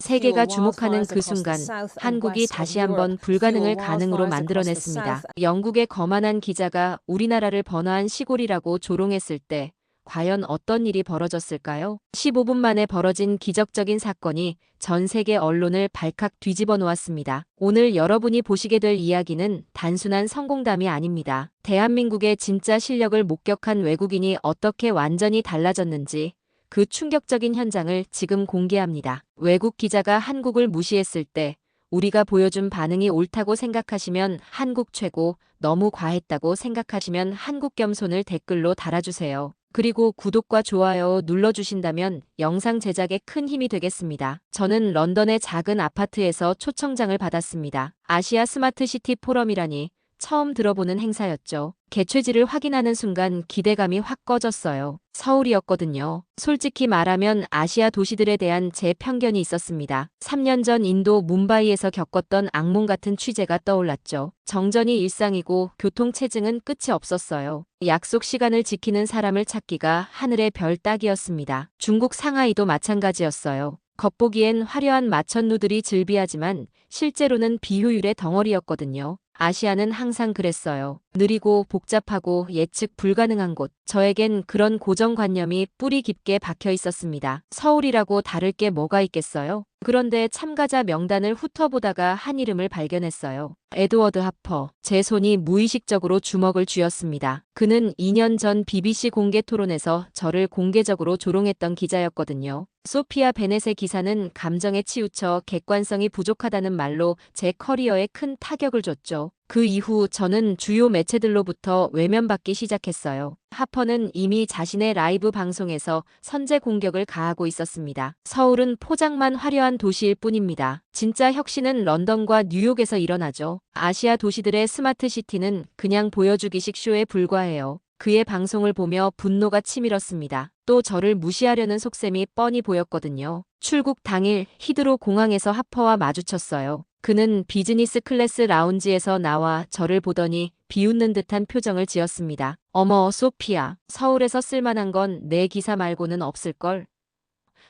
세계가 주목하는 그 순간 한국이 다시 한번 불가능을 가능으로 만들어냈습니다. 영국의 거만한 기자가 우리나라를 번화한 시골이라고 조롱했을 때 과연 어떤 일이 벌어졌을까요? 15분 만에 벌어진 기적적인 사건이 전 세계 언론을 발칵 뒤집어 놓았습니다. 오늘 여러분이 보시게 될 이야기는 단순한 성공담이 아닙니다. 대한민국의 진짜 실력을 목격한 외국인이 어떻게 완전히 달라졌는지 그 충격적인 현장을 지금 공개합니다. 외국 기자가 한국을 무시했을 때 우리가 보여준 반응이 옳다고 생각하시면 한국 최고, 너무 과했다고 생각하시면 한국 겸손을 댓글로 달아주세요. 그리고 구독과 좋아요 눌러주신다면 영상 제작에 큰 힘이 되겠습니다. 저는 런던의 작은 아파트에서 초청장을 받았습니다. 아시아 스마트시티 포럼이라니 처음 들어보는 행사였죠. 개최지를 확인하는 순간 기대감이 확 꺼졌어요. 서울이었거든요. 솔직히 말하면 아시아 도시들에 대한 제 편견이 있었습니다. 3년 전 인도 뭄바이에서 겪었던 악몽 같은 취재가 떠올랐죠. 정전이 일상이고 교통체증은 끝이 없었어요. 약속 시간을 지키는 사람을 찾기가 하늘의 별 따기였습니다. 중국 상하이도 마찬가지였어요. 겉보기엔 화려한 마천루들이 즐비하지만 실제로는 비효율의 덩어리였거든요. 아시아는 항상 그랬어요. 느리고 복잡하고 예측 불가능한 곳. 저에겐 그런 고정관념이 뿌리 깊게 박혀 있었습니다. 서울이라고 다를 게 뭐가 있겠어요? 그런데 참가자 명단을 훑어보다가 한 이름을 발견했어요. 에드워드 하퍼. 제 손이 무의식적으로 주먹을 쥐었습니다. 그는 2년 전 BBC 공개 토론에서 저를 공개적으로 조롱했던 기자였거든요. 소피아 베넷의 기사는 감정에 치우쳐 객관성이 부족하다는 말로 제 커리어에 큰 타격을 줬죠. 그 이후 저는 주요 매체들로부터 외면받기 시작했어요. 하퍼는 이미 자신의 라이브 방송에서 선제 공격을 가하고 있었습니다. 서울은 포장만 화려한 도시일 뿐입니다. 진짜 혁신은 런던과 뉴욕에서 일어나죠. 아시아 도시들의 스마트 시티는 그냥 보여주기식 쇼에 불과해요. 그의 방송을 보며 분노가 치밀었습니다. 또 저를 무시하려는 속셈이 뻔히 보였거든요. 출국 당일 히드로 공항에서 하퍼와 마주쳤어요. 그는 비즈니스 클래스 라운지에서 나와 저를 보더니 비웃는 듯한 표정을 지었습니다. 어머, 소피아. 서울에서 쓸만한 건 내 기사 말고는 없을걸?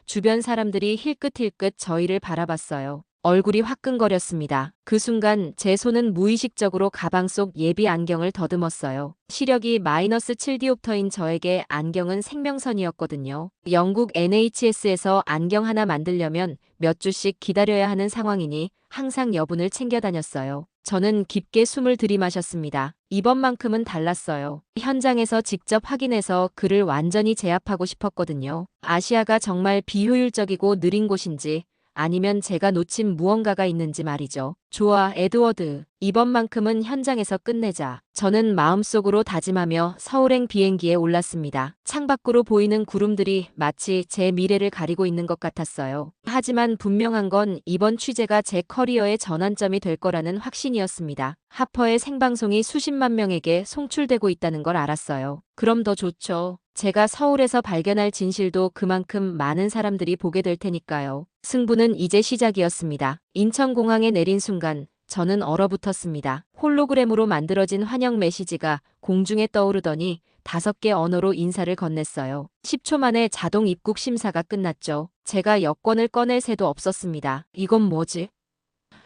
주변 사람들이 힐끗힐끗 저희를 바라봤어요. 얼굴이 화끈거렸습니다. 그 순간 제 손은 무의식적으로 가방 속 예비 안경을 더듬었어요. 시력이 마이너스 7디옵터인 저에게 안경은 생명선이었거든요. 영국 NHS에서 안경 하나 만들려면 몇 주씩 기다려야 하는 상황이니 항상 여분을 챙겨 다녔어요. 저는 깊게 숨을 들이마셨습니다. 이번만큼은 달랐어요. 현장에서 직접 확인해서 그를 완전히 제압하고 싶었거든요. 아시아가 정말 비효율적이고 느린 곳인지 아니면 제가 놓친 무언가가 있는지 말이죠. 좋아, 에드워드. 이번만큼은 현장에서 끝내자. 저는 마음속으로 다짐하며 서울행 비행기에 올랐습니다. 창밖으로 보이는 구름들이 마치 제 미래를 가리고 있는 것 같았어요. 하지만 분명한 건 이번 취재가 제 커리어의 전환점이 될 거라는 확신이었습니다. 하퍼의 생방송이 수십만 명에게 송출되고 있다는 걸 알았어요. 그럼 더 좋죠. 제가 서울에서 발견할 진실도 그만큼 많은 사람들이 보게 될 테니까요. 승부는 이제 시작이었습니다. 인천공항에 내린 순간 저는 얼어붙었습니다. 홀로그램으로 만들어진 환영 메시지가 공중에 떠오르더니 5개 언어로 인사를 건넸어요. 10초 만에 자동 입국 심사가 끝났죠. 제가 여권을 꺼낼 새도 없었습니다. 이건 뭐지?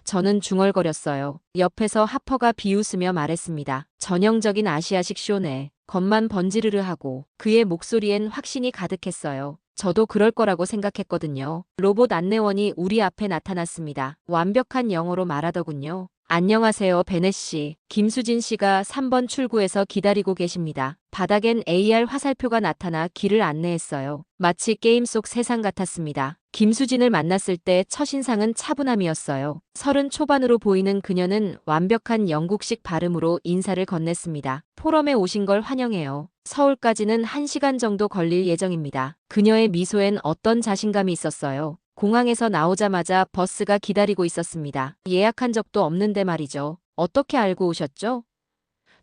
저는 중얼거렸어요. 옆에서 하퍼가 비웃으며 말했습니다. 전형적인 아시아식 쇼네. 겉만 번지르르 하고. 그의 목소리엔 확신이 가득했어요. 저도 그럴 거라고 생각했거든요. 로봇 안내원이 우리 앞에 나타났습니다. 완벽한 영어로 말하더군요. 안녕하세요, 베넷 씨. 김수진 씨가 3번 출구에서 기다리고 계십니다. 바닥엔 AR 화살표가 나타나 길을 안내했어요. 마치 게임 속 세상 같았습니다. 김수진을 만났을 때 첫인상은 차분함이었어요. 30 초반으로 보이는 그녀는 완벽한 영국식 발음으로 인사를 건넸습니다. 포럼에 오신 걸 환영해요. 서울까지는 1시간 정도 걸릴 예정입니다. 그녀의 미소엔 어떤 자신감이 있었어요. 공항에서 나오자마자 버스가 기다리고 있었습니다. 예약한 적도 없는데 말이죠. 어떻게 알고 오셨죠?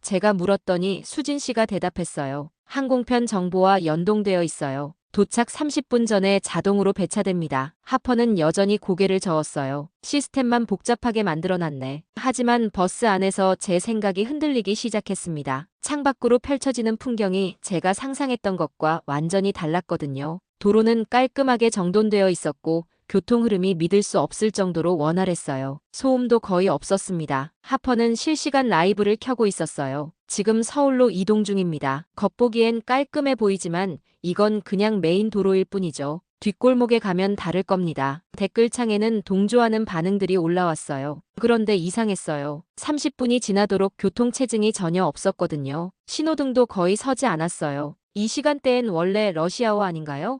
제가 물었더니 수진 씨가 대답했어요. 항공편 정보와 연동되어 있어요. 도착 30분 전에 자동으로 배차됩니다. 하퍼는 여전히 고개를 저었어요. 시스템만 복잡하게 만들어놨네. 하지만 버스 안에서 제 생각이 흔들리기 시작했습니다. 창밖으로 펼쳐지는 풍경이 제가 상상했던 것과 완전히 달랐거든요. 도로는 깔끔하게 정돈되어 있었고 교통 흐름이 믿을 수 없을 정도로 원활했어요. 소음도 거의 없었습니다. 하퍼는 실시간 라이브를 켜고 있었어요. 지금 서울로 이동 중입니다. 겉보기엔 깔끔해 보이지만 이건 그냥 메인 도로일 뿐이죠. 뒷골목에 가면 다를 겁니다. 댓글창에는 동조하는 반응들이 올라왔어요. 그런데 이상했어요. 30분이 지나도록 교통체증이 전혀 없었거든요. 신호등도 거의 서지 않았어요. 이 시간대엔 원래 러시아워 아닌가요?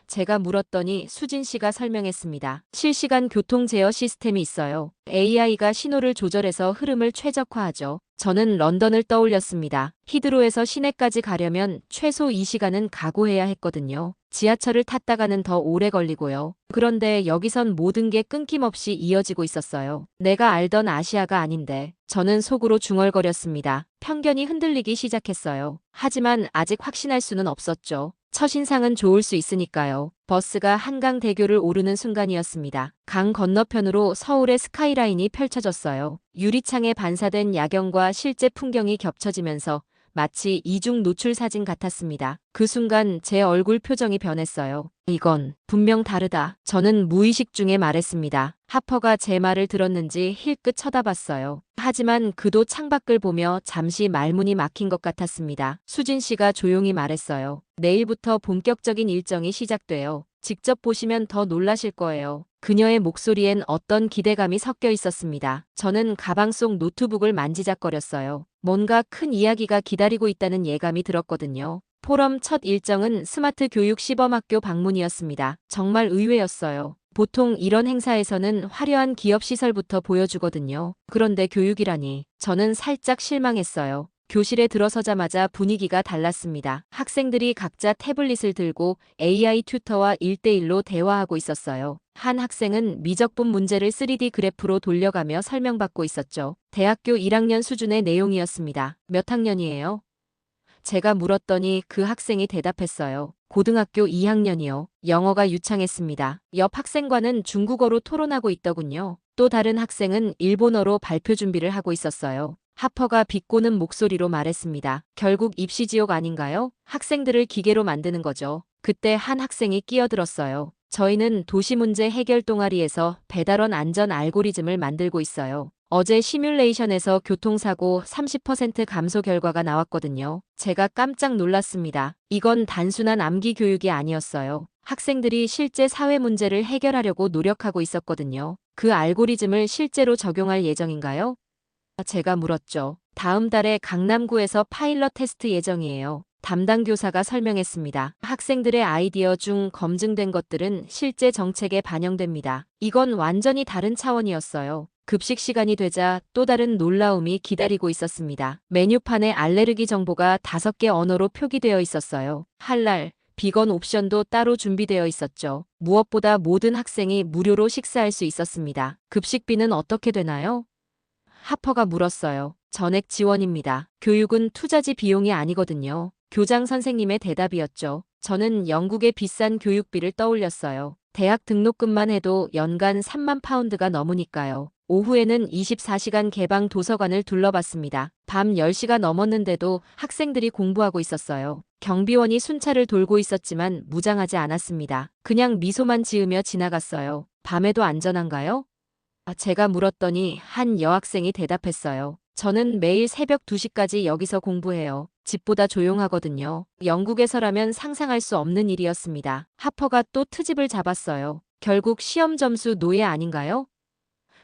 제가 물었더니 수진 씨가 설명했습니다. 실시간 교통 제어 시스템이 있어요. AI가 신호를 조절해서 흐름을 최적화하죠. 저는 런던을 떠올렸습니다. 히드로에서 시내까지 가려면 최소 2시간은 각오해야 했거든요. 지하철을 탔다가는 더 오래 걸리고요. 그런데 여기선 모든 게 끊김없이 이어지고 있었어요. 내가 알던 아시아가 아닌데 저는 속으로 중얼거렸습니다. 편견이 흔들리기 시작했어요. 하지만 아직 확신할 수는 없었죠. 첫인상은 좋을 수 있으니까요. 버스가 한강대교를 오르는 순간이었습니다. 강 건너편으로 서울의 스카이라인이 펼쳐졌어요. 유리창에 반사된 야경과 실제 풍경이 겹쳐지면서 마치 이중 노출 사진 같았습니다. 그 순간 제 얼굴 표정이 변했어요. 이건 분명 다르다. 저는 무의식 중에 말했습니다. 하퍼가 제 말을 들었는지 힐끗 쳐다봤어요. 하지만 그도 창밖을 보며 잠시 말문이 막힌 것 같았습니다. 수진 씨가 조용히 말했어요. 내일부터 본격적인 일정이 시작돼요. 직접 보시면 더 놀라실 거예요. 그녀의 목소리엔 어떤 기대감이 섞여 있었습니다. 저는 가방 속 노트북을 만지작거렸어요. 뭔가 큰 이야기가 기다리고 있다는 예감이 들었거든요. 포럼 첫 일정은 스마트 교육 시범학교 방문이었습니다. 정말 의외였어요. 보통 이런 행사에서는 화려한 기업 시설부터 보여주거든요. 그런데 교육이라니. 저는 살짝 실망했어요. 교실에 들어서자마자 분위기가 달랐습니다. 학생들이 각자 태블릿을 들고 AI 튜터와 1대1로 대화하고 있었어요. 한 학생은 미적분 문제를 3D 그래프로 돌려가며 설명받고 있었죠. 대학교 1학년 수준의 내용이었습니다. 몇 학년이에요? 제가 물었더니 그 학생이 대답했어요. 고등학교 2학년이요. 영어가 유창했습니다. 옆 학생과는 중국어로 토론하고 있더군요. 또 다른 학생은 일본어로 발표 준비를 하고 있었어요. 하퍼가 비꼬는 목소리로 말했습니다. 결국 입시지옥 아닌가요? 학생들을 기계로 만드는 거죠. 그때 한 학생이 끼어들었어요. 저희는 도시문제 해결 동아리에서 배달원 안전 알고리즘을 만들고 있어요. 어제 시뮬레이션에서 교통사고 30% 감소 결과가 나왔거든요. 제가 깜짝 놀랐습니다. 이건 단순한 암기 교육이 아니었어요. 학생들이 실제 사회 문제를 해결하려고 노력하고 있었거든요. 그 알고리즘을 실제로 적용할 예정인가요? 제가 물었죠. 다음 달에 강남구에서 파일럿 테스트 예정이에요. 담당 교사가 설명했습니다. 학생들의 아이디어 중 검증된 것들은 실제 정책에 반영됩니다. 이건 완전히 다른 차원이었어요. 급식 시간이 되자 또 다른 놀라움이 기다리고 있었습니다. 메뉴판에 알레르기 정보가 5개 언어로 표기되어 있었어요. 할랄, 비건 옵션도 따로 준비되어 있었죠. 무엇보다 모든 학생이 무료로 식사할 수 있었습니다. 급식비는 어떻게 되나요? 하퍼가 물었어요. 전액 지원입니다. 교육은 투자지 비용이 아니거든요. 교장 선생님의 대답이었죠. 저는 영국의 비싼 교육비를 떠올렸어요. 대학 등록금만 해도 연간 3만 파운드가 넘으니까요. 오후에는 24시간 개방 도서관을 둘러봤습니다. 밤 10시가 넘었는데도 학생들이 공부하고 있었어요. 경비원이 순찰을 돌고 있었지만 무장하지 않았습니다. 그냥 미소만 지으며 지나갔어요. 밤에도 안전한가요? 제가 물었더니 한 여학생이 대답했어요. 저는 매일 새벽 2시까지 여기서 공부해요. 집보다 조용하거든요. 영국에서라면 상상할 수 없는 일이었습니다. 하퍼가 또 트집을 잡았어요. 결국 시험 점수 노예 아닌가요?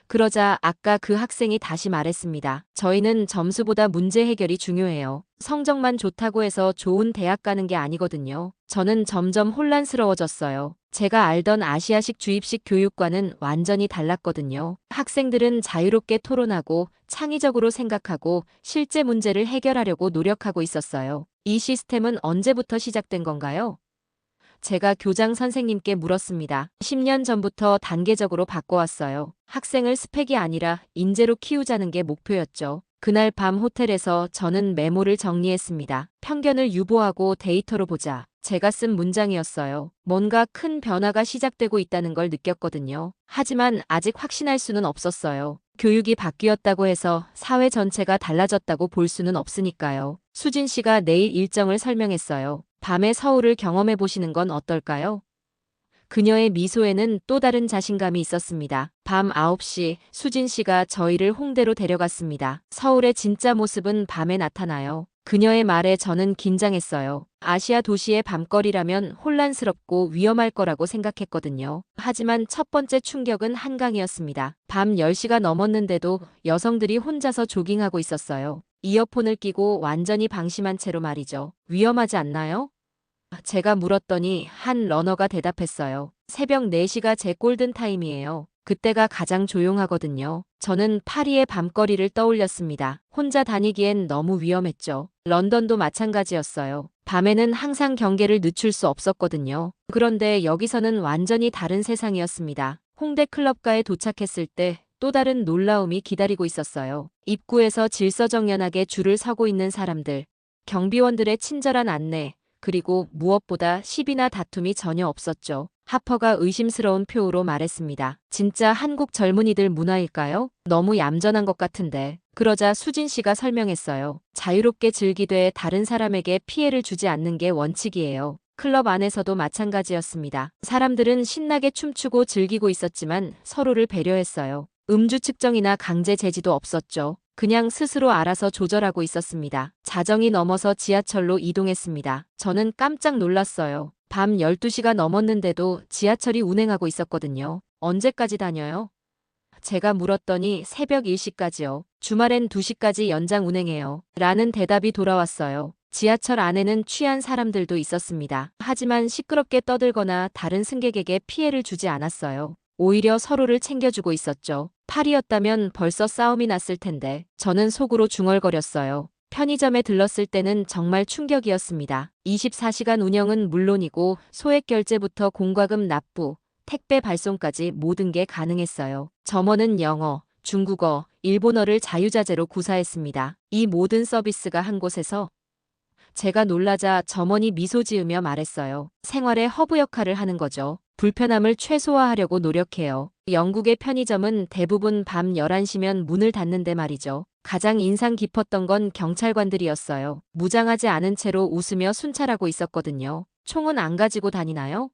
그러자 아까 그 학생이 다시 말했습니다. 저희는 점수보다 문제 해결이 중요해요. 성적만 좋다고 해서 좋은 대학 가는 게 아니거든요. 저는 점점 혼란스러워졌어요. 제가 알던 아시아식 주입식 교육과는 완전히 달랐거든요. 학생들은 자유롭게 토론하고 창의적으로 생각하고 실제 문제를 해결하려고 노력하고 있었어요. 이 시스템은 언제부터 시작된 건가요? 제가 교장 선생님께 물었습니다. 10년 전부터 단계적으로 바꿔왔어요. 학생을 스펙이 아니라 인재로 키우자는 게 목표였죠. 그날 밤 호텔에서 저는 메모를 정리했습니다. 편견을 유보하고 데이터로 보자. 제가 쓴 문장이었어요. 뭔가 큰 변화가 시작되고 있다는 걸 느꼈거든요. 하지만 아직 확신할 수는 없었어요. 교육이 바뀌었다고 해서 사회 전체가 달라졌다고 볼 수는 없으니까요. 수진 씨가 내일 일정을 설명했어요. 밤의 서울을 경험해 보시는 건 어떨까요? 그녀의 미소에는 또 다른 자신감이 있었습니다. 밤 9시 수진 씨가 저희를 홍대로 데려갔습니다. 서울의 진짜 모습은 밤에 나타나요. 그녀의 말에 저는 긴장했어요. 아시아 도시의 밤거리라면 혼란스럽고 위험할 거라고 생각했거든요. 하지만 첫 번째 충격은 한강이었습니다. 밤 10시가 넘었는데도 여성들이 혼자서 조깅하고 있었어요. 이어폰을 끼고 완전히 방심한 채로 말이죠. 위험하지 않나요? 제가 물었더니 한 러너가 대답했어요. 새벽 4시가 제 골든타임이에요. 그때가 가장 조용하거든요. 저는 파리의 밤거리를 떠올렸습니다. 혼자 다니기엔 너무 위험했죠. 런던도 마찬가지였어요. 밤에는 항상 경계를 늦출 수 없었거든요. 그런데 여기서는 완전히 다른 세상이었습니다. 홍대 클럽가에 도착했을 때 또 다른 놀라움이 기다리고 있었어요. 입구에서 질서정연하게 줄을 서고 있는 사람들, 경비원들의 친절한 안내, 그리고 무엇보다 시비나 다툼이 전혀 없었죠. 하퍼가 의심스러운 표우로 말했습니다. 진짜 한국 젊은이들 문화일까요? 너무 얌전한 것 같은데. 그러자 수진 씨가 설명했어요. 자유롭게 즐기되 다른 사람에게 피해를 주지 않는 게 원칙이에요. 클럽 안에서도 마찬가지였습니다. 사람들은 신나게 춤추고 즐기고 있었지만 서로를 배려했어요. 음주 측정이나 강제 제지도 없었죠. 그냥 스스로 알아서 조절하고 있었습니다. 자정이 넘어서 지하철로 이동했습니다. 저는 깜짝 놀랐어요. 밤 12시가 넘었는데도 지하철이 운행하고 있었거든요. 언제까지 다녀요? 제가 물었더니 새벽 1시까지요. 주말엔 2시까지 연장 운행해요. 라는 대답이 돌아왔어요. 지하철 안에는 취한 사람들도 있었습니다. 하지만 시끄럽게 떠들거나 다른 승객에게 피해를 주지 않았어요. 오히려 서로를 챙겨주고 있었죠. 파리였다면 벌써 싸움이 났을 텐데 저는 속으로 중얼거렸어요. 편의점에 들렀을 때는 정말 충격이었습니다. 24시간 운영은 물론이고 소액 결제부터 공과금 납부, 택배 발송까지 모든 게 가능했어요. 점원은 영어, 중국어, 일본어를 자유자재로 구사했습니다. 이 모든 서비스가 한 곳에서 제가 놀라자 점원이 미소 지으며 말했어요. 생활의 허브 역할을 하는 거죠. 불편함을 최소화하려고 노력해요. 영국의 편의점은 대부분 밤 11시면 문을 닫는데 말이죠. 가장 인상 깊었던 건 경찰관들이었어요. 무장하지 않은 채로 웃으며 순찰하고 있었거든요. 총은 안 가지고 다니나요?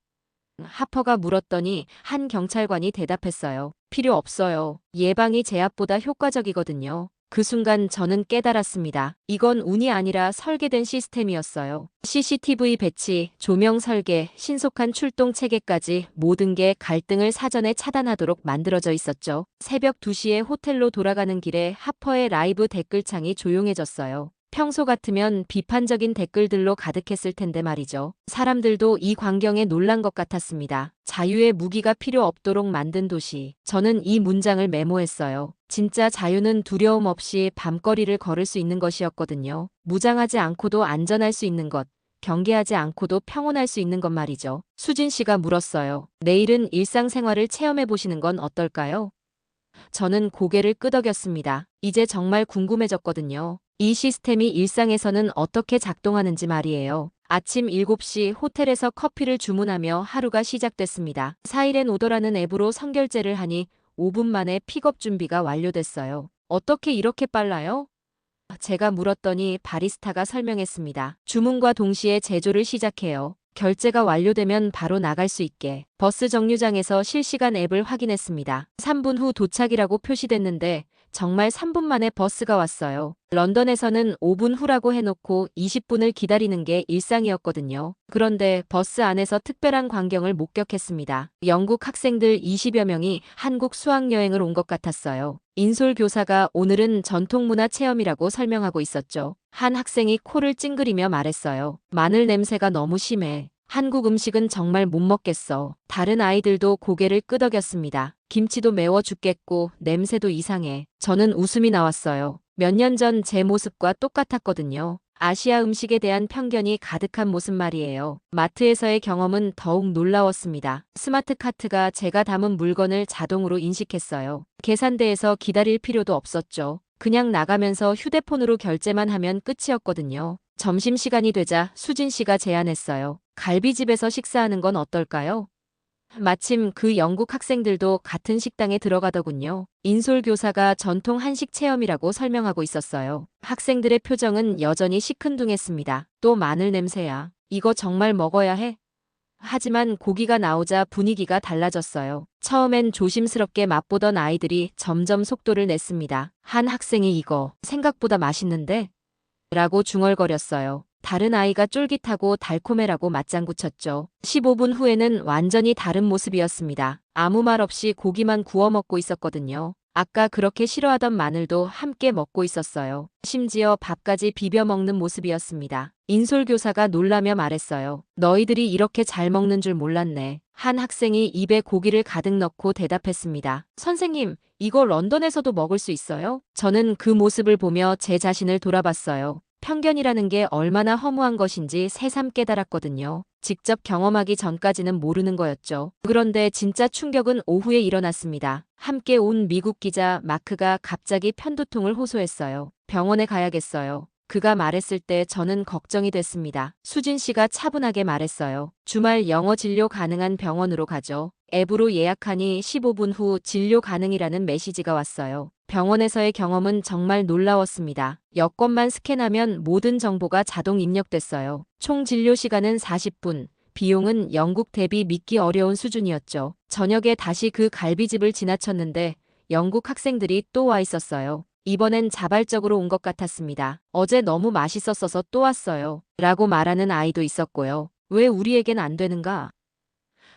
하퍼가 물었더니 한 경찰관이 대답했어요. 필요 없어요. 예방이 제압보다 효과적이거든요. 그 순간 저는 깨달았습니다. 이건 운이 아니라 설계된 시스템이었어요. CCTV 배치, 조명 설계, 신속한 출동 체계까지 모든 게 갈등을 사전에 차단하도록 만들어져 있었죠. 새벽 2시에 호텔로 돌아가는 길에 하퍼의 라이브 댓글창이 조용해졌어요. 평소 같으면 비판적인 댓글들로 가득했을 텐데 말이죠. 사람들도 이 광경에 놀란 것 같았습니다. 자유의 무기가 필요 없도록 만든 도시. 저는 이 문장을 메모했어요. 진짜 자유는 두려움 없이 밤거리를 걸을 수 있는 것이었거든요. 무장하지 않고도 안전할 수 있는 것. 경계하지 않고도 평온할 수 있는 것 말이죠. 수진 씨가 물었어요. 내일은 일상생활을 체험해 보시는 건 어떨까요? 저는 고개를 끄덕였습니다. 이제 정말 궁금해졌거든요. 이 시스템이 일상에서는 어떻게 작동하는지 말이에요. 아침 7시 호텔에서 커피를 주문하며 하루가 시작됐습니다. 사일엔 오더라는 앱으로 선결제를 하니 5분 만에 픽업 준비가 완료됐어요. 어떻게 이렇게 빨라요? 제가 물었더니 바리스타가 설명했습니다. 주문과 동시에 제조를 시작해요. 결제가 완료되면 바로 나갈 수 있게. 버스 정류장에서 실시간 앱을 확인했습니다. 3분 후 도착이라고 표시됐는데 정말 3분 만에 버스가 왔어요. 런던에서는 5분 후라고 해놓고 20분을 기다리는 게 일상이었거든요. 그런데 버스 안에서 특별한 광경을 목격했습니다. 영국 학생들 20여 명이 한국 수학여행을 온 것 같았어요. 인솔 교사가 오늘은 전통문화 체험이라고 설명하고 있었죠. 한 학생이 코를 찡그리며 말했어요. 마늘 냄새가 너무 심해. 한국 음식은 정말 못 먹겠어. 다른 아이들도 고개를 끄덕였습니다. 김치도 매워 죽겠고 냄새도 이상해. 저는 웃음이 나왔어요. 몇 년 전 제 모습과 똑같았거든요. 아시아 음식에 대한 편견이 가득한 모습 말이에요. 마트에서의 경험은 더욱 놀라웠습니다. 스마트 카트가 제가 담은 물건을 자동으로 인식했어요. 계산대에서 기다릴 필요도 없었죠. 그냥 나가면서 휴대폰으로 결제만 하면 끝이었거든요. 점심시간이 되자 수진 씨가 제안했어요. 갈비집에서 식사하는 건 어떨까요? 마침 그 영국 학생들도 같은 식당에 들어가더군요. 인솔 교사가 전통 한식 체험이라고 설명하고 있었어요. 학생들의 표정은 여전히 시큰둥했습니다. 또 마늘 냄새야. 이거 정말 먹어야 해? 하지만 고기가 나오자 분위기가 달라졌어요. 처음엔 조심스럽게 맛보던 아이들이 점점 속도를 냈습니다. 한 학생이 이거 생각보다 맛있는데? 라고 중얼거렸어요. 다른 아이가 쫄깃하고 달콤해라고 맞장구 쳤죠. 15분 후에는 완전히 다른 모습이었습니다. 아무 말 없이 고기만 구워 먹고 있었거든요. 아까 그렇게 싫어하던 마늘도 함께 먹고 있었어요. 심지어 밥까지 비벼 먹는 모습이었습니다. 인솔교사가 놀라며 말했어요. 너희들이 이렇게 잘 먹는 줄 몰랐네. 한 학생이 입에 고기를 가득 넣고 대답했습니다. 선생님, 이거 런던에서도 먹을 수 있어요? 저는 그 모습을 보며 제 자신을 돌아봤어요. 편견이라는 게 얼마나 허무한 것인지 새삼 깨달았거든요. 직접 경험하기 전까지는 모르는 거였죠. 그런데 진짜 충격은 오후에 일어났습니다. 함께 온 미국 기자 마크가 갑자기 편두통을 호소했어요. 병원에 가야겠어요. 그가 말했을 때 저는 걱정이 됐습니다. 수진 씨가 차분하게 말했어요. 주말 영어 진료 가능한 병원으로 가죠. 앱으로 예약하니 15분 후 진료 가능이라는 메시지가 왔어요. 병원에서의 경험은 정말 놀라웠습니다. 여권만 스캔하면 모든 정보가 자동 입력됐어요. 총 진료 시간은 40분. 비용은 영국 대비 믿기 어려운 수준이었죠. 저녁에 다시 그 갈비집을 지나쳤는데 영국 학생들이 또 와 있었어요. 이번엔 자발적으로 온 것 같았습니다. 어제 너무 맛있었어서 또 왔어요. 라고 말하는 아이도 있었고요. 왜 우리에겐 안 되는가?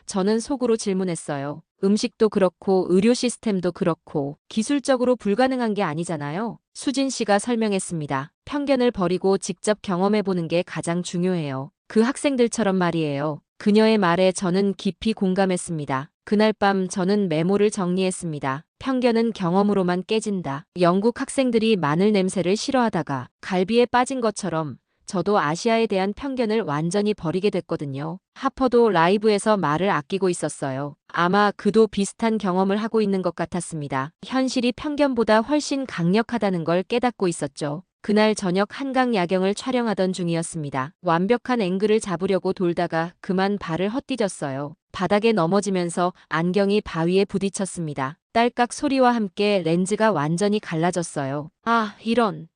저는 속으로 질문했어요. 음식도 그렇고 의료 시스템도 그렇고 기술적으로 불가능한 게 아니잖아요. 수진 씨가 설명했습니다. 편견을 버리고 직접 경험해보는 게 가장 중요해요. 그 학생들처럼 말이에요. 그녀의 말에 저는 깊이 공감했습니다. 그날 밤 저는 메모를 정리했습니다. 편견은 경험으로만 깨진다. 영국 학생들이 마늘 냄새를 싫어하다가 갈비에 빠진 것처럼 저도 아시아에 대한 편견을 완전히 버리게 됐거든요. 하퍼도 라이브에서 말을 아끼고 있었어요. 아마 그도 비슷한 경험을 하고 있는 것 같았습니다. 현실이 편견보다 훨씬 강력하다는 걸 깨닫고 있었죠. 그날 저녁 한강 야경을 촬영하던 중이었습니다. 완벽한 앵글을 잡으려고 돌다가 그만 발을 헛디뎠어요. 바닥에 넘어지면서 안경이 바위에 부딪혔습니다. 딸깍 소리와 함께 렌즈가 완전히 갈라졌어요. 아, 이런.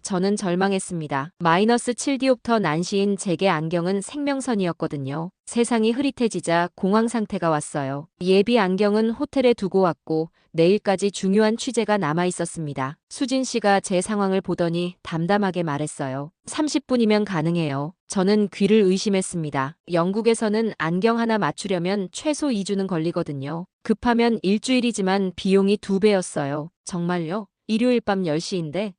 저는 절망했습니다. 마이너스 7디옵터 난시인 제게 안경은 생명선이었거든요. 세상이 흐릿해지자 공황 상태가 왔어요. 예비 안경은 호텔에 두고 왔고 내일까지 중요한 취재가 남아 있었습니다. 수진 씨가 제 상황을 보더니 담담하게 말했어요. 30분이면 가능해요. 저는 귀를 의심했습니다. 영국에서는 안경 하나 맞추려면 최소 2주는 걸리거든요. 급하면 일주일이지만 비용이 2배였어요. 정말요? 일요일 밤 10시인데?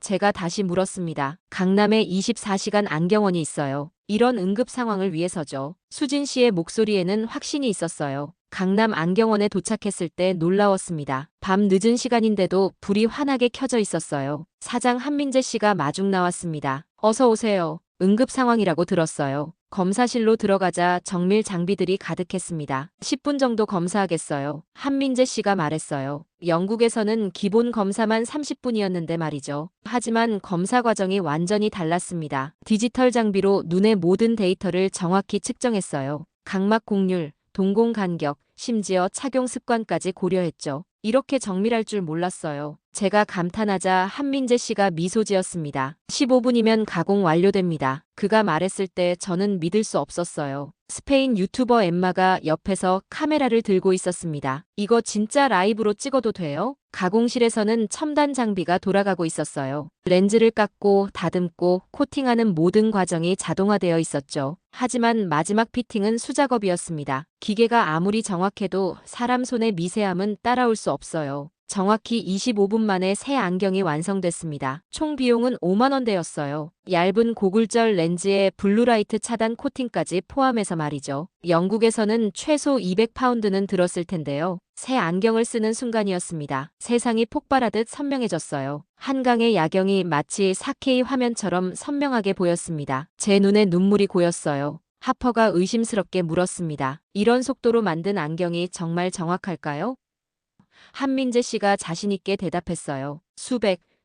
제가 다시 물었습니다. 강남에 24시간 안경원이 있어요. 이런 응급 상황을 위해서죠. 수진 씨의 목소리에는 확신이 있었어요. 강남 안경원에 도착했을 때 놀라웠습니다. 밤 늦은 시간인데도 불이 환하게 켜져 있었어요. 사장 한민재 씨가 마중 나왔습니다. 어서 오세요. 응급 상황이라고 들었어요. 검사실로 들어가자 정밀 장비들이 가득했습니다. 10분 정도 검사하겠어요. 한민재 씨가 말했어요. 영국에서는 기본 검사만 30분이었는데 말이죠. 하지만 검사 과정이 완전히 달랐습니다. 디지털 장비로 눈의 모든 데이터를 정확히 측정했어요. 각막 곡률, 동공 간격, 심지어 착용 습관까지 고려했죠. 이렇게 정밀할 줄 몰랐어요. 제가 감탄하자 한민재 씨가 미소 지었습니다. 15분이면 가공 완료됩니다. 그가 말했을 때 저는 믿을 수 없었어요. 스페인 유튜버 엠마가 옆에서 카메라를 들고 있었습니다. 이거 진짜 라이브로 찍어도 돼요? 가공실에서는 첨단 장비가 돌아가고 있었어요. 렌즈를 깎고 다듬고 코팅하는 모든 과정이 자동화되어 있었죠. 하지만 마지막 피팅은 수작업이었습니다. 기계가 아무리 정확해도 사람 손의 미세함은 따라올 수 없어요. 정확히 25분 만에 새 안경이 완성됐습니다. 총 비용은 5만 원대였어요. 얇은 고글절 렌즈에 블루라이트 차단 코팅까지 포함해서 말이죠. 영국에서는 최소 200파운드는 들었을 텐데요. 새 안경을 쓰는 순간이었습니다. 세상이 폭발하듯 선명해졌어요. 한강의 야경이 마치 4K 화면처럼 선명하게 보였습니다. 제 눈에 눈물이 고였어요. 하퍼가 의심스럽게 물었습니다. 이런 속도로 만든 안경이 정말 정확할까요? 한민재 씨가 자신있게 대답했어요.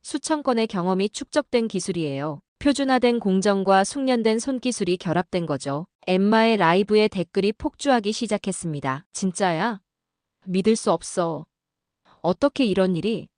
수천 건의 경험이 축적된 기술이에요. 표준화된 공정과 숙련된 손기술이 결합된 거죠. 엠마의 라이브에 댓글이 폭주하기 시작했습니다. 진짜야? 믿을 수 없어. 어떻게 이런 일이?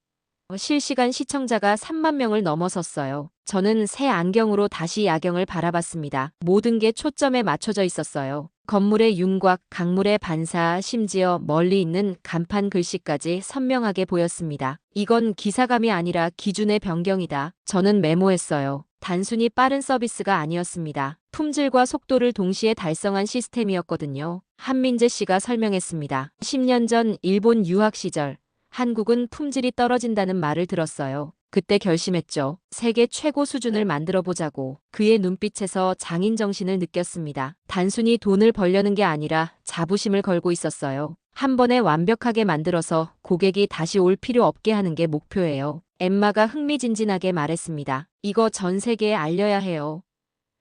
실시간 시청자가 3만 명을 넘어섰어요. 저는 새 안경으로 다시 야경을 바라봤습니다. 모든 게 초점에 맞춰져 있었어요. 건물의 윤곽, 강물의 반사, 심지어 멀리 있는 간판 글씨까지 선명하게 보였습니다. 이건 기사감이 아니라 기준의 변경이다. 저는 메모했어요. 단순히 빠른 서비스가 아니었습니다. 품질과 속도를 동시에 달성한 시스템이었거든요. 한민재 씨가 설명했습니다. 10년 전 일본 유학 시절 한국은 품질이 떨어진다는 말을 들었어요. 그때 결심했죠. 세계 최고 수준을 만들어 보자고. 그의 눈빛에서 장인 정신을 느꼈습니다. 단순히 돈을 벌려는 게 아니라 자부심을 걸고 있었어요. 한 번에 완벽하게 만들어서 고객이 다시 올 필요 없게 하는 게 목표예요. 엠마가 흥미진진하게 말했습니다. 이거 전 세계에 알려야 해요.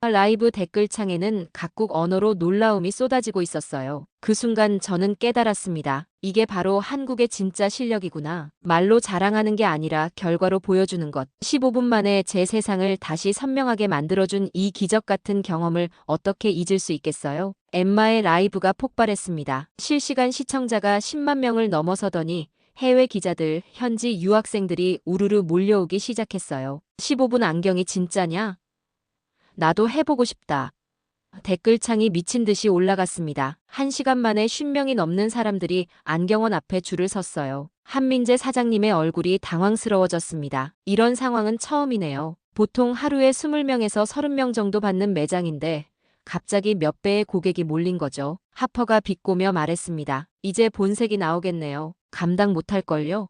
라이브 댓글창에는 각국 언어로 놀라움이 쏟아지고 있었어요. 그 순간 저는 깨달았습니다. 이게 바로 한국의 진짜 실력이구나. 말로 자랑하는 게 아니라 결과로 보여주는 것. 15분 만에 제 세상을 다시 선명하게 만들어준 이 기적 같은 경험을 어떻게 잊을 수 있겠어요? 엠마의 라이브가 폭발했습니다. 실시간 시청자가 10만 명을 넘어서더니 해외 기자들, 현지 유학생들이 우르르 몰려오기 시작했어요. 15분 안경이 진짜냐? 나도 해보고 싶다. 댓글창이 미친 듯이 올라갔습니다. 1시간 만에 50명이 넘는 사람들이 안경원 앞에 줄을 섰어요. 한민재 사장님의 얼굴이 당황스러워졌습니다. 이런 상황은 처음이네요. 보통 하루에 20명에서 30명 정도 받는 매장인데 갑자기 몇 배의 고객이 몰린 거죠. 하퍼가 비꼬며 말했습니다. 이제 본색이 나오겠네요. 감당 못할걸요?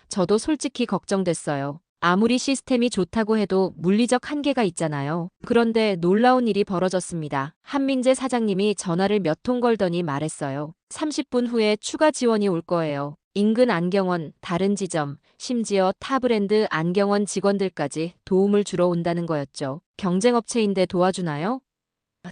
저도 솔직히 걱정됐어요. 아무리 시스템이 좋다고 해도 물리적 한계가 있잖아요. 그런데 놀라운 일이 벌어졌습니다. 한민재 사장님이 전화를 몇 통 걸더니 말했어요. 30분 후에 추가 지원이 올 거예요. 인근 안경원, 다른 지점, 심지어 타 브랜드 안경원 직원들까지 도움을 주러 온다는 거였죠. 경쟁업체인데 도와주나요?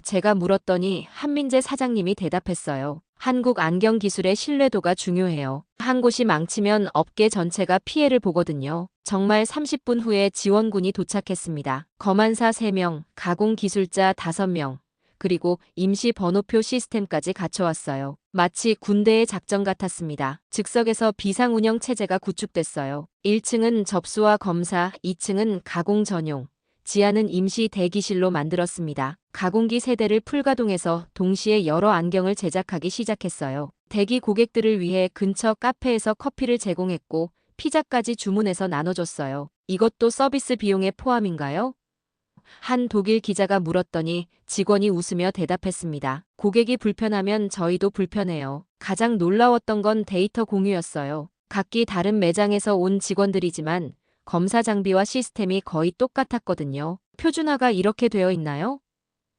제가 물었더니 한민재 사장님이 대답했어요. 한국 안경 기술의 신뢰도가 중요해요. 한 곳이 망치면 업계 전체가 피해를 보거든요. 정말 30분 후에 지원군이 도착했습니다. 검안사 3명, 가공기술자 5명, 그리고 임시 번호표 시스템까지 갖춰왔어요. 마치 군대의 작전 같았습니다. 즉석에서 비상운영 체제가 구축됐어요. 1층은 접수와 검사, 2층은 가공 전용, 지하는 임시 대기실로 만들었습니다. 가공기 세대를 풀가동해서 동시에 여러 안경을 제작하기 시작했어요. 대기 고객들을 위해 근처 카페에서 커피를 제공했고 피자까지 주문해서 나눠줬어요. 이것도 서비스 비용에 포함인가요? 한 독일 기자가 물었더니 직원이 웃으며 대답했습니다. 고객이 불편하면 저희도 불편해요. 가장 놀라웠던 건 데이터 공유였어요. 각기 다른 매장에서 온 직원들이지만 검사 장비와 시스템이 거의 똑같았거든요. 표준화가 이렇게 되어 있나요?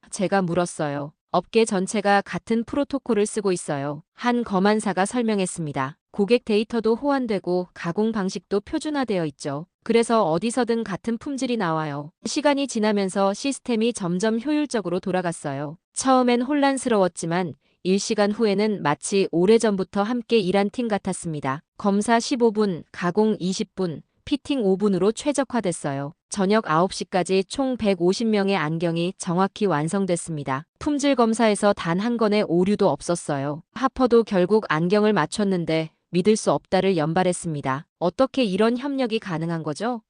제가 물었어요. 업계 전체가 같은 프로토콜을 쓰고 있어요. 한 검안사가 설명했습니다. 고객 데이터도 호환되고 가공 방식도 표준화되어 있죠. 그래서 어디서든 같은 품질이 나와요. 시간이 지나면서 시스템이 점점 효율적으로 돌아갔어요. 처음엔 혼란스러웠지만 1시간 후에는 마치 오래전부터 함께 일한 팀 같았습니다. 검사 15분, 가공 20분, 피팅 5분으로 최적화됐어요. 저녁 9시까지 총 150명의 안경이 정확히 완성됐습니다. 품질 검사에서 단 한 건의 오류도 없었어요. 하퍼도 결국 안경을 맞췄는데 믿을 수 없다를 연발했습니다. 어떻게 이런 협력이 가능한 거죠?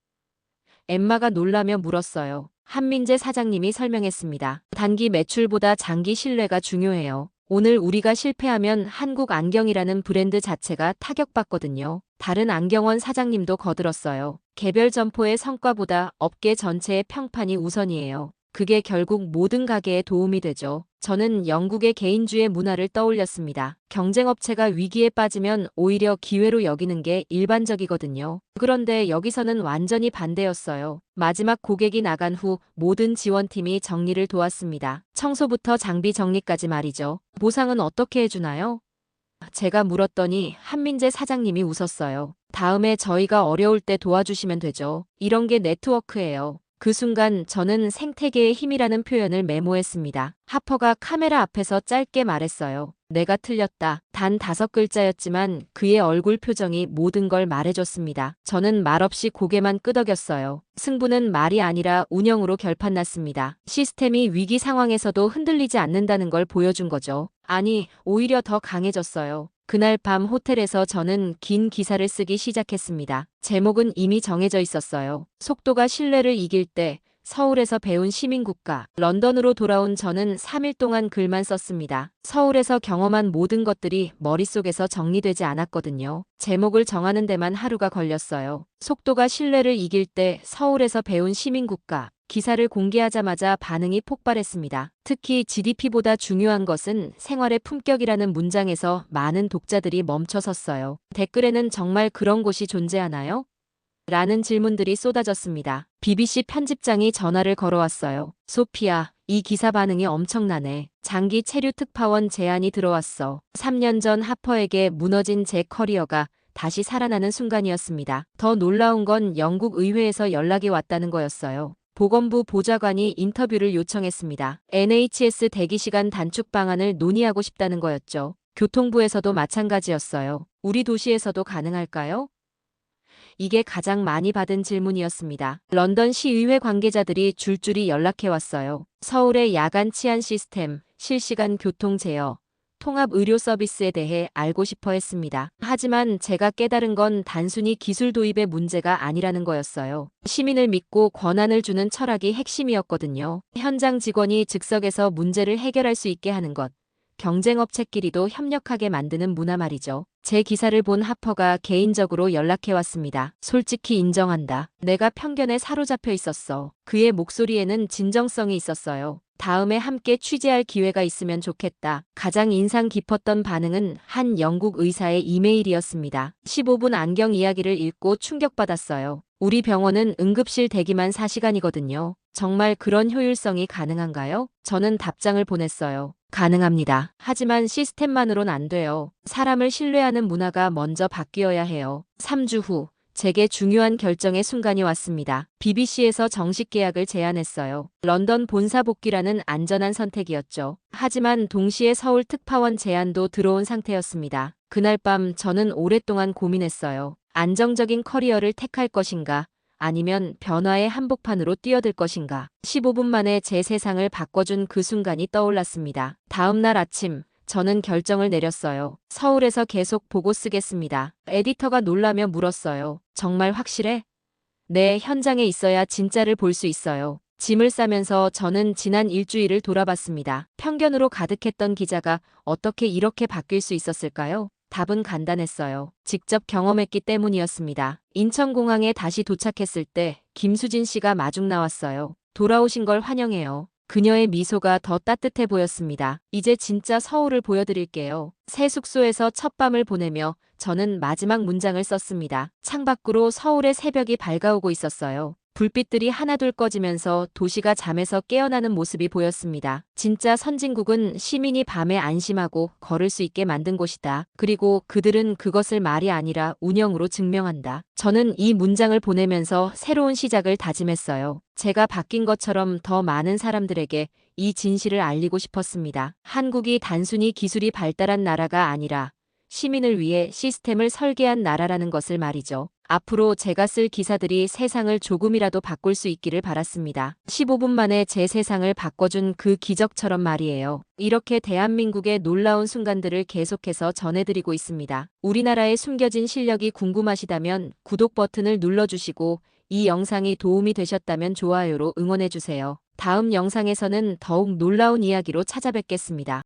엠마가 놀라며 물었어요. 한민재 사장님이 설명했습니다. 단기 매출보다 장기 신뢰가 중요해요. 오늘 우리가 실패하면 한국 안경이라는 브랜드 자체가 타격받거든요. 다른 안경원 사장님도 거들었어요. 개별 점포의 성과보다 업계 전체의 평판이 우선이에요. 그게 결국 모든 가게에 도움이 되죠. 저는 영국의 개인주의 문화를 떠올렸습니다. 경쟁업체가 위기에 빠지면 오히려 기회로 여기는 게 일반적이거든요. 그런데 여기서는 완전히 반대였어요. 마지막 고객이 나간 후 모든 지원팀이 정리를 도왔습니다. 청소부터 장비 정리까지 말이죠. 보상은 어떻게 해주나요? 제가 물었더니 한민재 사장님이 웃었어요. 다음에 저희가 어려울 때 도와주시면 되죠. 이런 게 네트워크예요. 그 순간 저는 생태계의 힘이라는 표현을 메모했습니다. 하퍼가 카메라 앞에서 짧게 말했어요. 내가 틀렸다. 단 5글자였지만 그의 얼굴 표정이 모든 걸 말해줬습니다. 저는 말없이 고개만 끄덕였어요. 승부는 말이 아니라 운영으로 결판났습니다. 시스템이 위기 상황에서도 흔들리지 않는다는 걸 보여준 거죠. 아니, 오히려 더 강해졌어요. 그날 밤 호텔에서 저는 긴 기사를 쓰기 시작했습니다. 제목은 이미 정해져 있었어요. 속도가 신뢰를 이길 때 서울에서 배운 시민국가. 런던으로 돌아온 저는 3일 동안 글만 썼습니다. 서울에서 경험한 모든 것들이 머릿속에서 정리되지 않았거든요. 제목을 정하는 데만 하루가 걸렸어요. 속도가 신뢰를 이길 때 서울에서 배운 시민국가. 기사를 공개하자마자 반응이 폭발했습니다. 특히 GDP보다 중요한 것은 생활의 품격이라는 문장에서 많은 독자들이 멈춰섰어요. 댓글에는 정말 그런 곳이 존재하나요? 라는 질문들이 쏟아졌습니다. BBC 편집장이 전화를 걸어왔어요. 소피아, 이 기사 반응이 엄청나네. 장기 체류 특파원 제안이 들어왔어. 3년 전 하퍼에게 무너진 제 커리어가 다시 살아나는 순간이었습니다. 더 놀라운 건 영국 의회에서 연락이 왔다는 거였어요. 보건부 보좌관이 인터뷰를 요청했습니다. NHS 대기시간 단축 방안을 논의하고 싶다는 거였죠. 교통부에서도 마찬가지였어요. 우리 도시에서도 가능할까요? 이게 가장 많이 받은 질문이었습니다. 런던 시의회 관계자들이 줄줄이 연락해왔어요. 서울의 야간 치안 시스템, 실시간 교통 제어, 통합 의료 서비스에 대해 알고 싶어 했습니다. 하지만 제가 깨달은 건 단순히 기술 도입의 문제가 아니라는 거였어요. 시민을 믿고 권한을 주는 철학이 핵심이었거든요. 현장 직원이 즉석에서 문제를 해결할 수 있게 하는 것. 경쟁업체끼리도 협력하게 만드는 문화 말이죠. 제 기사를 본 하퍼가 개인적으로 연락해왔습니다. 솔직히 인정한다. 내가 편견에 사로잡혀 있었어. 그의 목소리에는 진정성이 있었어요. 다음에 함께 취재할 기회가 있으면 좋겠다. 가장 인상 깊었던 반응은 한 영국 의사의 이메일이었습니다. 15분 안경 이야기를 읽고 충격받았어요. 우리 병원은 응급실 대기만 4시간이거든요. 정말 그런 효율성이 가능한가요? 저는 답장을 보냈어요. 가능합니다. 하지만 시스템만으론 안 돼요. 사람을 신뢰하는 문화가 먼저 바뀌어야 해요. 3주 후, 제게 중요한 결정의 순간이 왔습니다. BBC에서 정식 계약을 제안했어요. 런던 본사 복귀라는 안전한 선택이었죠. 하지만 동시에 서울 특파원 제안도 들어온 상태였습니다. 그날 밤 저는 오랫동안 고민했어요. 안정적인 커리어를 택할 것인가? 아니면 변화의 한복판으로 뛰어들 것인가. 15분 만에 제 세상을 바꿔준 그 순간이 떠올랐습니다. 다음 날 아침, 저는 결정을 내렸어요. 서울에서 계속 보고 쓰겠습니다. 에디터가 놀라며 물었어요. 정말 확실해? 네, 현장에 있어야 진짜를 볼 수 있어요. 짐을 싸면서 저는 지난 일주일을 돌아봤습니다. 편견으로 가득했던 기자가 어떻게 이렇게 바뀔 수 있었을까요? 답은 간단했어요. 직접 경험했기 때문이었습니다. 인천공항에 다시 도착했을 때 김수진 씨가 마중 나왔어요. 돌아오신 걸 환영해요. 그녀의 미소가 더 따뜻해 보였습니다. 이제 진짜 서울을 보여드릴게요. 새 숙소에서 첫 밤을 보내며 저는 마지막 문장을 썼습니다. 창밖으로 서울의 새벽이 밝아오고 있었어요. 불빛들이 하나둘 꺼지면서 도시가 잠에서 깨어나는 모습이 보였습니다. 진짜 선진국은 시민이 밤에 안심하고 걸을 수 있게 만든 곳이다. 그리고 그들은 그것을 말이 아니라 운영으로 증명한다. 저는 이 문장을 보내면서 새로운 시작을 다짐했어요. 제가 바뀐 것처럼 더 많은 사람들에게 이 진실을 알리고 싶었습니다. 한국이 단순히 기술이 발달한 나라가 아니라 시민을 위해 시스템을 설계한 나라라는 것을 말이죠. 앞으로 제가 쓸 기사들이 세상을 조금이라도 바꿀 수 있기를 바랐습니다. 15분 만에 제 세상을 바꿔준 그 기적처럼 말이에요. 이렇게 대한민국의 놀라운 순간들을 계속해서 전해드리고 있습니다. 우리나라의 숨겨진 실력이 궁금하시다면 구독 버튼을 눌러주시고 이 영상이 도움이 되셨다면 좋아요로 응원해주세요. 다음 영상에서는 더욱 놀라운 이야기로 찾아뵙겠습니다.